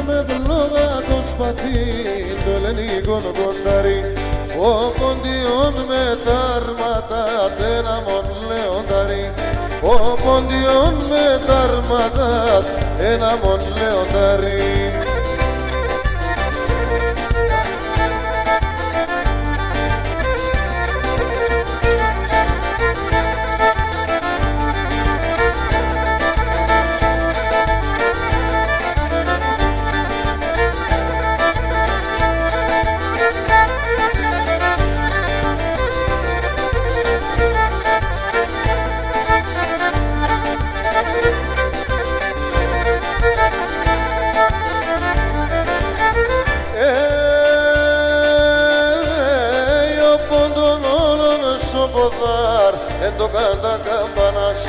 με βλόγα το σπαθί το ελληνικό κοντάρι ο ποντιών με τα αρμάτα τένα μον λεοντάρι ο ποντιών με τα αρμάτα ένα μον λεοντάρι. Εν το κατά καμπάνας,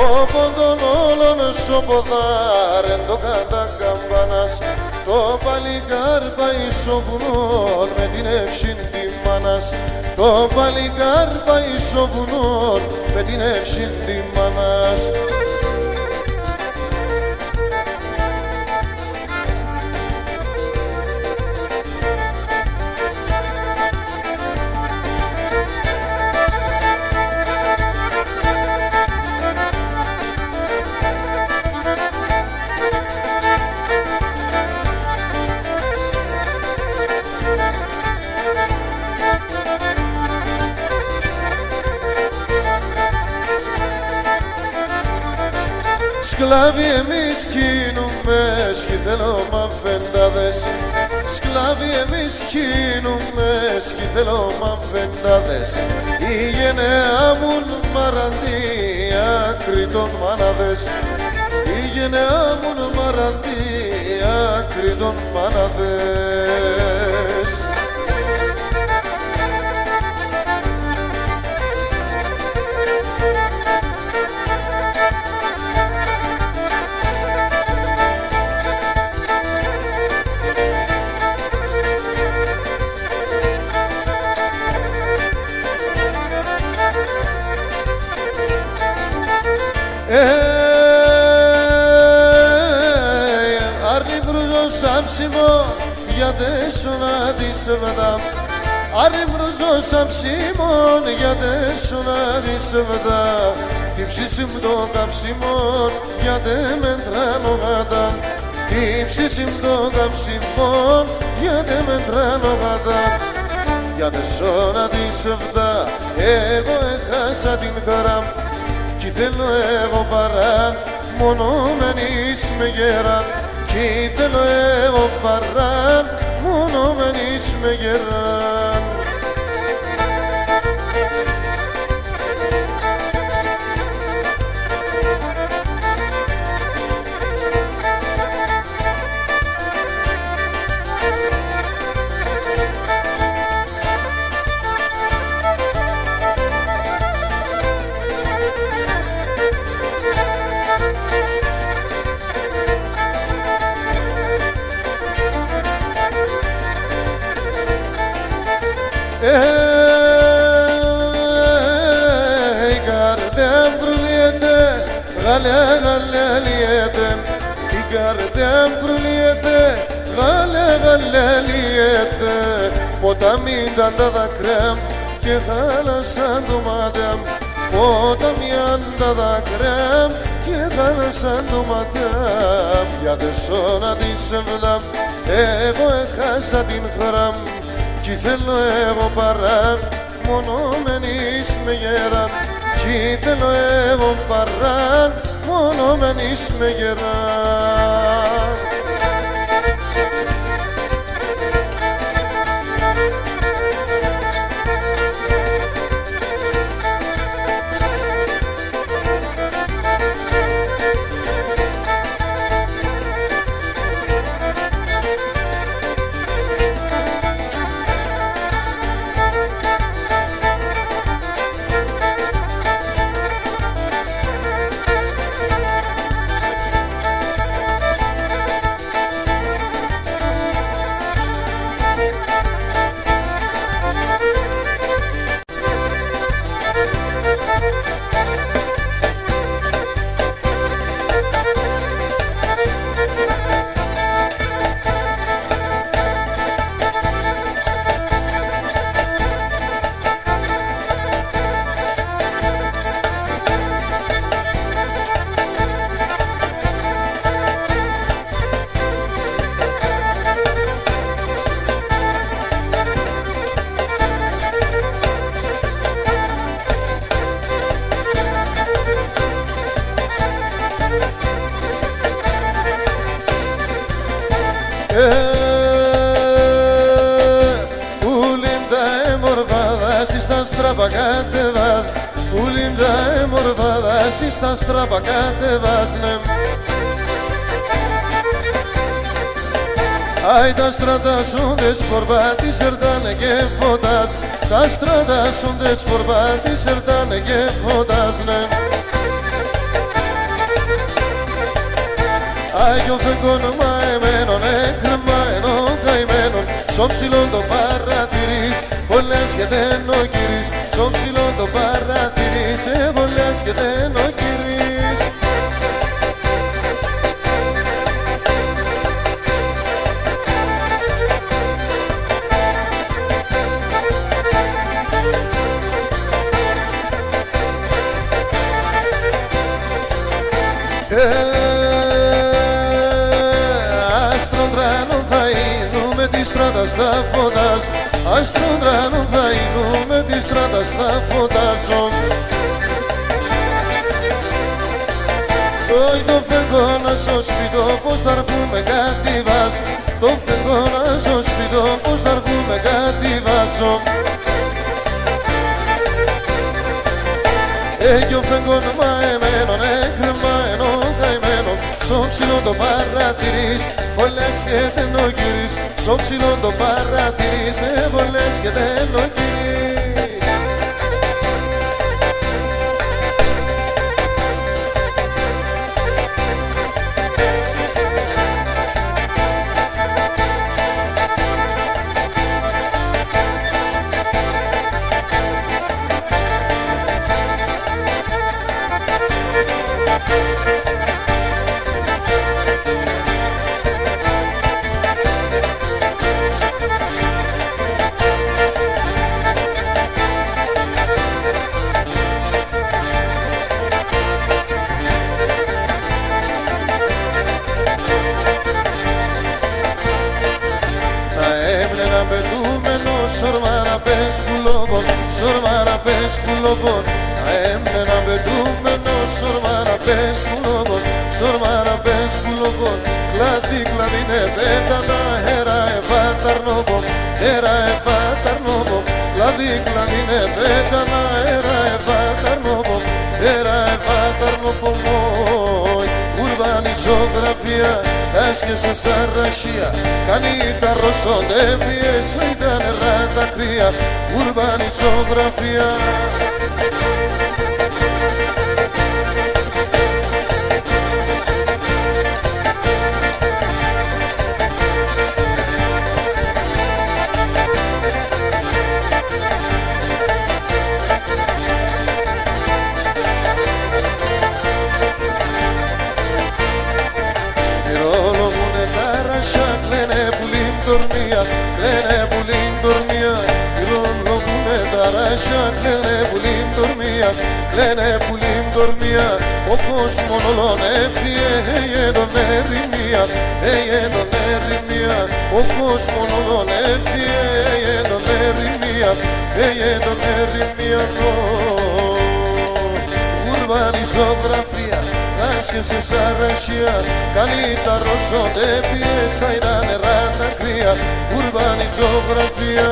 ο πόντον όλων σοποδάρ, εν το κατά καμπάνας, το παλικάρ πάει στο βουνό με την εύσιν τη μάνας, το παλικάρ πάει στο βουνό με την εύσιν τη μάνας. Σκλάβοι εμείς κινούμε, σκυθέλω μαφεντάδες. Σκλάβοι εμείς κινούμε, σκυθέλω μαφεντάδες. Η γενεά μου μαραντή, άκρη των μάναδες. Η γενεά μου μαραντή, άκρη των μάναδες. Άρνη μπρουζό σάμψιμο γιατί σώνα τη σεβδά. Άρνη μπρουζό σάμψιμο γιατί σώνα τη σεβδά. Τι ψήσιμ το καψιμό γιατί με τρανώ γάτα. Τι ψήσιμ το καψιμό γιατί με τρανώ γάτα. Γιατί σώνα τη σεβδά εγώ έχασα την χαρά. Κι θέλω εγώ παράν, μόνο μένεις με γεράν. Κι θέλω εγώ παράν, μόνο μένεις με γεράν. Η καρδιά βρουλιέται, γαλέ γαλέ λιέται. Η καρδιά βρουλιέται, γαλέ γαλέ λιέται. Ποτάμι ήταν τα δάκρυα και χάλασαν το μάτια. Ποτάμι ήταν τα δάκρυα και χάλασαν το μάτια. Για τη σώνα τη σεβδά εγώ έχασα την χαρά. Κι θέλω εγώ παράν, μόνο μένεις με γεράν. Κι θέλω εγώ παράν, μόνο μένεις με γεράν. στράπα κατεβάς, πουλήν τα εμορφάδα, εσύ στα στράπα κατεβάς, ναι. Άι τα στρατάσσοντες πορπάτης ερτάνε και φωτάς, τα στρατάσσοντες πορπάτης ερτάνε και φωτάς, ναι. Άγιο φεγγόνομα εμένων, εκρεμαένο καημένων, σο ψηλόν το παραθυρείς, πολλές και δεν ο κύρις, σο ψηλόν το παραθυρείς, πολλές και δεν ο κύρις. Άστρον τράνο θα είνουμε τη στράτα στα φωτάς, άστρον τράνο θα είνουμε τη στράτα στα φωτάζω. Όχι το φεγγόνα στο σπιτό πως θα έρχομαι κάτι βάζω, το φεγγόνα στο σπιτό πως θα έρχομαι κάτι βάζω. Έγιο φεγγόνομα εμένων, εκρεμαένο καημένων, σο ψηλόν το παραθυρείς, πολλές και δεν ο κύρις, σο ψηλόν το παραθυρείς, πολλές και δεν ο κύρις. Σορμάρα πες που λόμπον, σορμάρα πες που λόμπον, αέμενα πετούμενο, σορμάρα πες που λόμπον, σορμάρα πες που λόμπον, κλάδι κλαδίνε πέτανα, έρα επάταρνόμπον, έρα επάταρνόμπον, κλάδι κλαδίνε πέτανα, έρα επάταρνόμπον, έρα επάταρνόμπον, ουρβάνη ζωγραφία, άσκεσα σαν ρασία, κάνει τα ρωσόντε πιέσα, ήταν νερά τα κρύα, ουρβάνη ζωγραφία. Κλαίνε πουλήν τορμία, ηρολογούνε τα ράσια, κλαίνε πουλήν τορμία, κλαίνε πουλήν τορμία, ο κόσμος όλων έφυγε, τον ερημία, τον ερημία, ο κόσμος όλων έφυγε, τον ερημία, τον ερημία, ουρβάνη ζωγραφία, άσκεσαι σαν ρασία, κάνει τα ρωσόντε πιέσα, ήταν νερά τα κρύα, ουρβάνη ζωγραφία.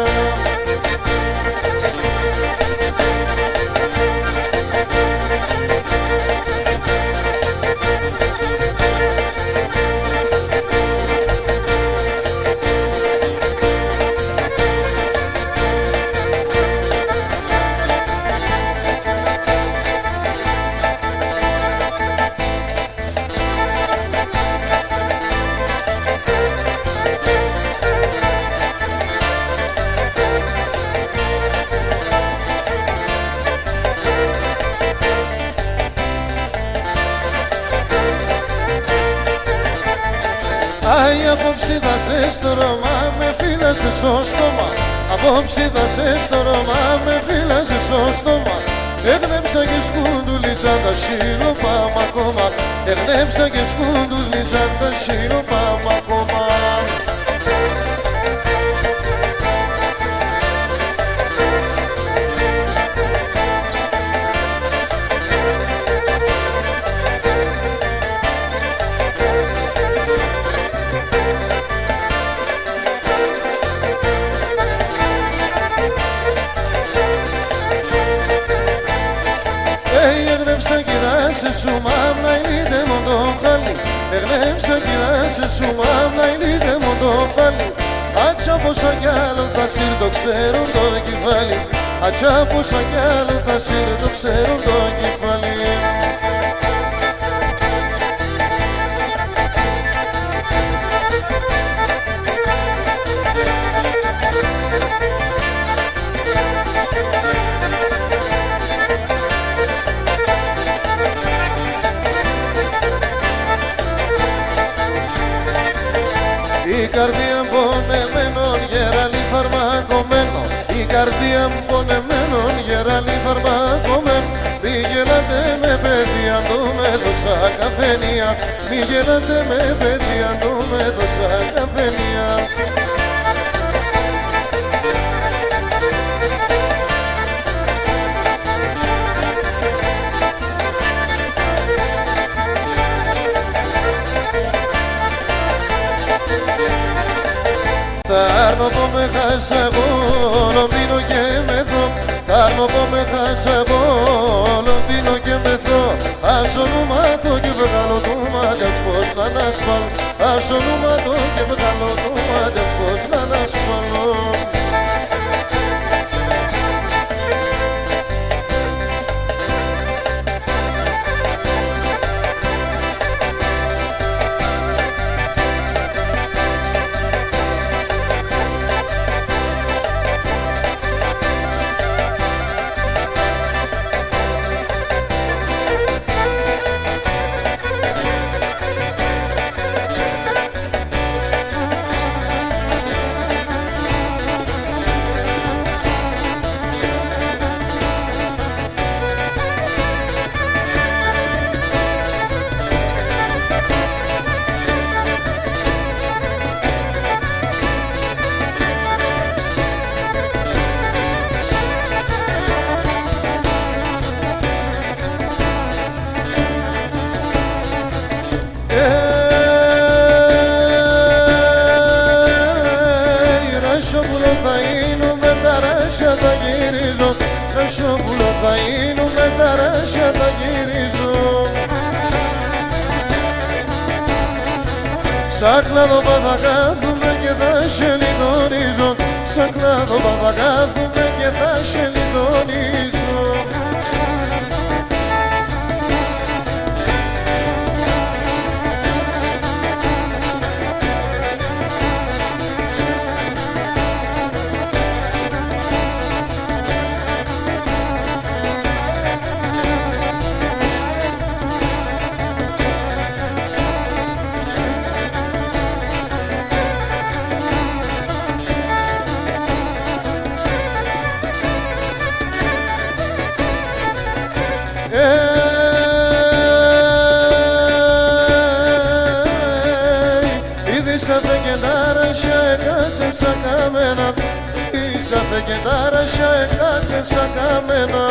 Άι, απόψε θα σε στο Ρώμα, με φύλασε στο στόμα. Απόψε θα σε στο Ρώμα, με φύλασε στο στόμα. Έγνεψα και σκούντουλιζα τα σιλοπάμ ακόμα. Έγνεψα και σκούντουλιζα τα σιλοπάμ ακόμα. se sumam na ilide mondo khali Eglem sakida se sumam na ilide mondo khali Acha posa gyal fasir το ξέρουν το κεφάλι Acha posa gyal fasir το ξέρουν το κεφάλι Η καρδία πονεμένων γεραλή φαρμακωμένο Η καρδία πονεμένων γεραλή φαρμακωμένο Μη γελάτε με παιδιά το με δώσα καφενεία Μη γελάτε με παιδιά το με δώσα καφενεία Θα έρνω πω με χάσα εγώ, πίνω και μεθώ Θα έρνω πω με χάσα εγώ, πίνω και μεθώ Ας ονόματο και βγάλω το μάτιας πως να ανασφάλω Ας ονόματο και βγάλω το μάτιας πως να ανασφάλω Θα γυρίζω, Ρασόπουλο θα γίνω, με τα ράσια θα γυρίζω Σαν κλάδοπα θα κάθουμε και θα σε λιδονίζω Σαν κλάδοπα θα κάθουμε και θα σε λιδονίζω Ίσα φεγγεντάρασια έκατσε σαν καμένα Ίσα φεγγεντάρασια έκατσε σαν καμένα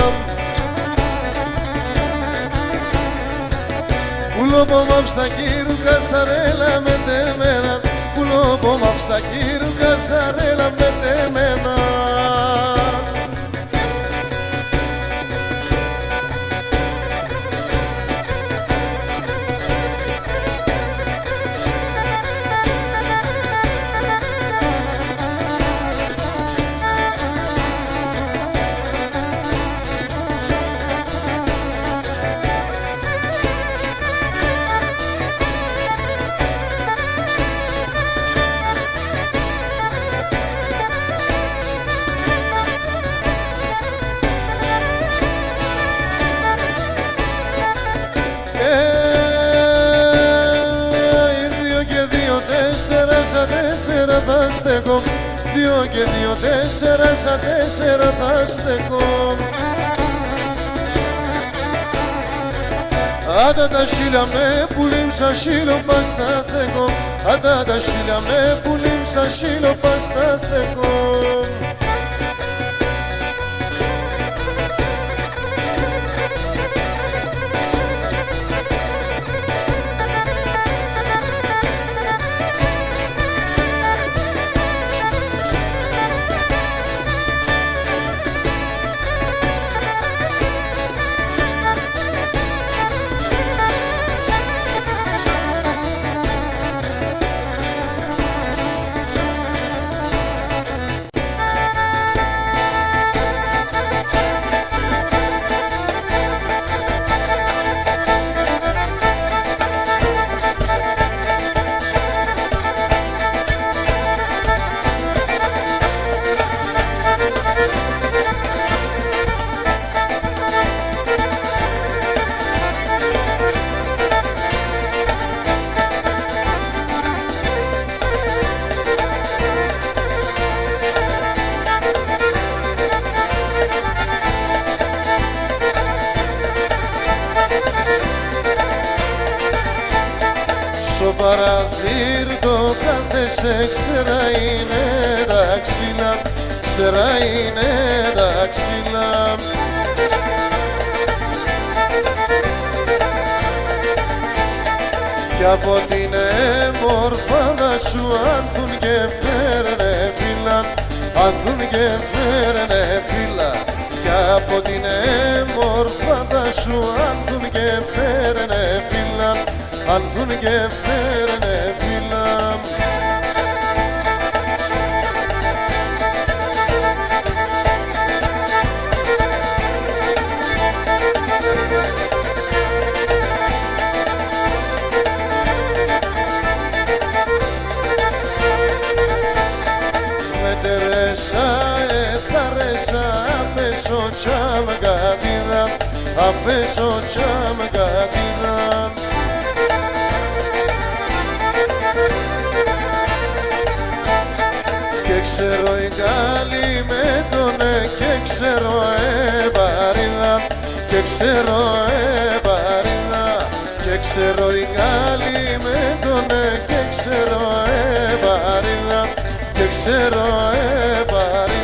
Πουλόπο μαύ στα κύρου κασαρέλα με τεμένα Πουλόπο μαύ στα κύρου κασαρέλα με τεμένα Σαν τέσσερα θα στεκώ 2 και 2, 4 σαν 4 θα στεκώ Άντα τα σίλια με πουλίμ σαν σίλο πας στα θεκώ Άντα τα σίλια με πουλίμ σαν σίλο πας στα θεκώ παραθύρ το κάθεσαι, ξέρα είναι τα ξύλα, ξέρα είναι τα ξύλα. Κι από την εμορφάδα σου άνθουν και φέρνε φύλλα, άνθουν και φέρνε φύλλα. Κι από την εμορφάδα σου άνθουν και φέρνε φύλλα, άνθουν και φέρνε φύλλα. Απέσω τσάμ κατίδα, απέσω τσάμ κατίδα. Και ξέρω η Γάλλη με τον και ξέρω παρίδα, και ξέρω παρίδα. Και ξέρω η Γάλλη με τον και ξέρω παρίδα, και ξέρω παρίδα.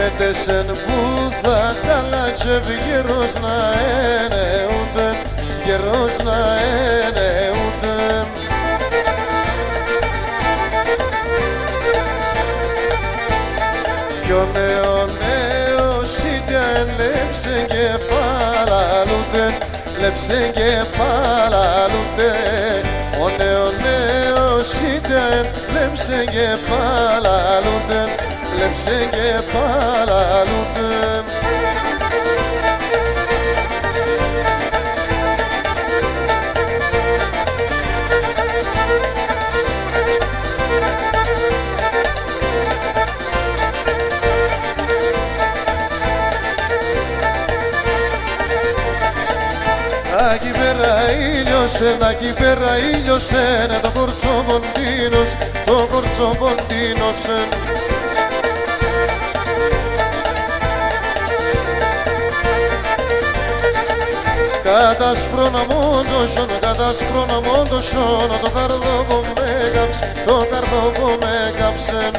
Μετέσεν που θα καλάτσευ γερός να είναι ούτε, γερός να είναι ούτε. Κι ο νέος ήτιαν λέψε και παλαλούτε, λέψε και παλαλούτε. Ο νέος ήτιαν λέψε και παλαλούτε, λέψε και παλαλούτε. Εκεί πέρα ήλιωσε, εκεί πέρα ήλιωσε, το κορτσοποντίνος, το κορτσοποντίνος. Κατασπρώνα μόντοσον, κατασπρώνα μόντοσον, το καρδό με κάψε, το καρδό με κάψε.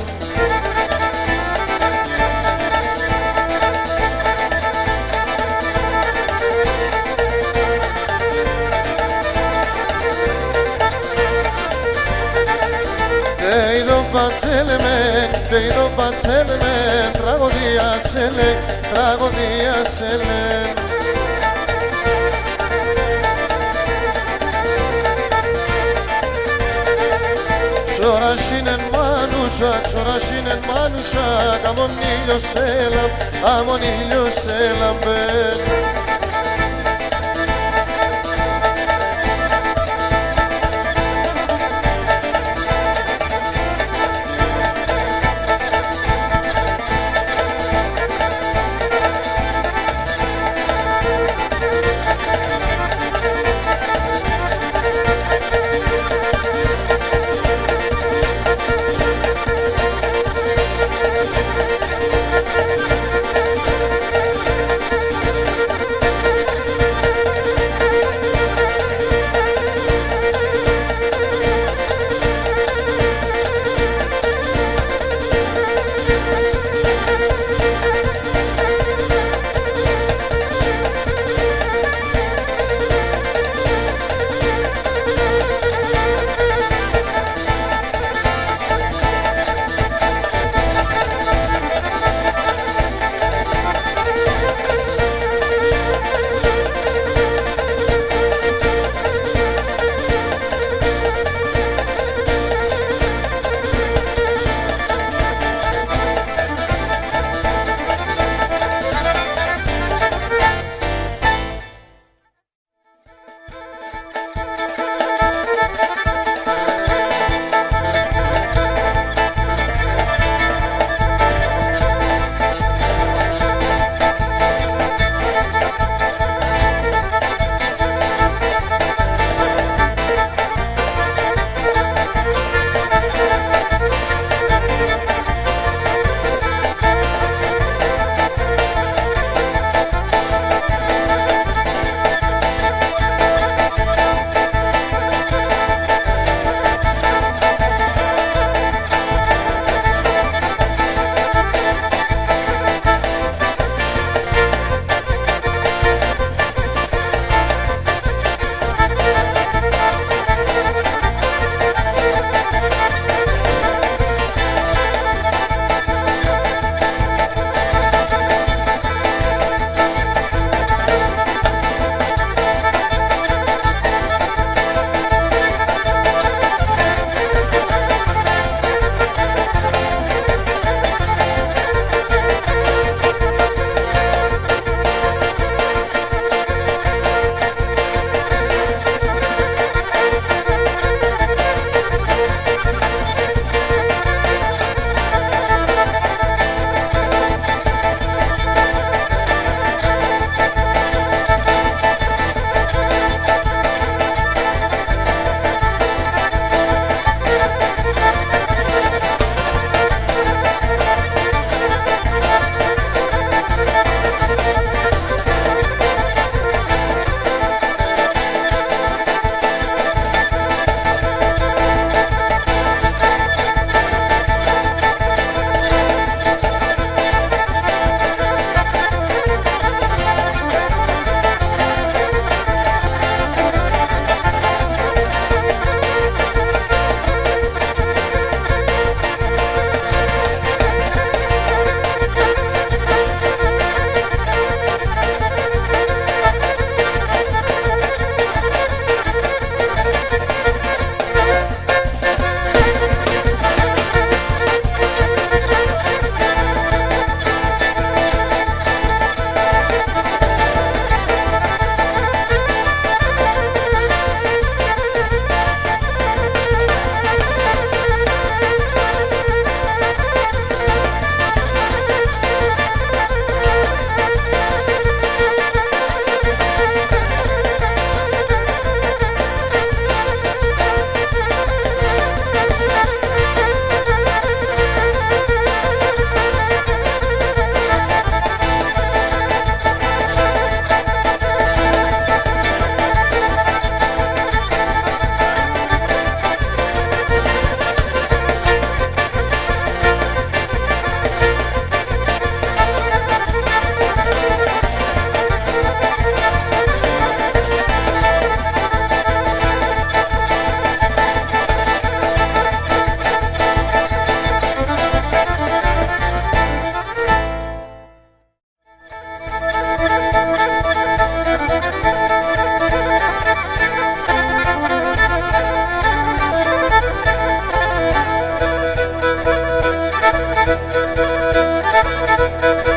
Δεϊδο πατσέλεμεν, τραγωδία σε λέει, τραγωδία σε λέει. Ξορασίνεν μάνουσα, ξορασίνεν μάνουσα, αμον ήλιος έλαμ, αμον ήλιος έλαμπεν. Thank you.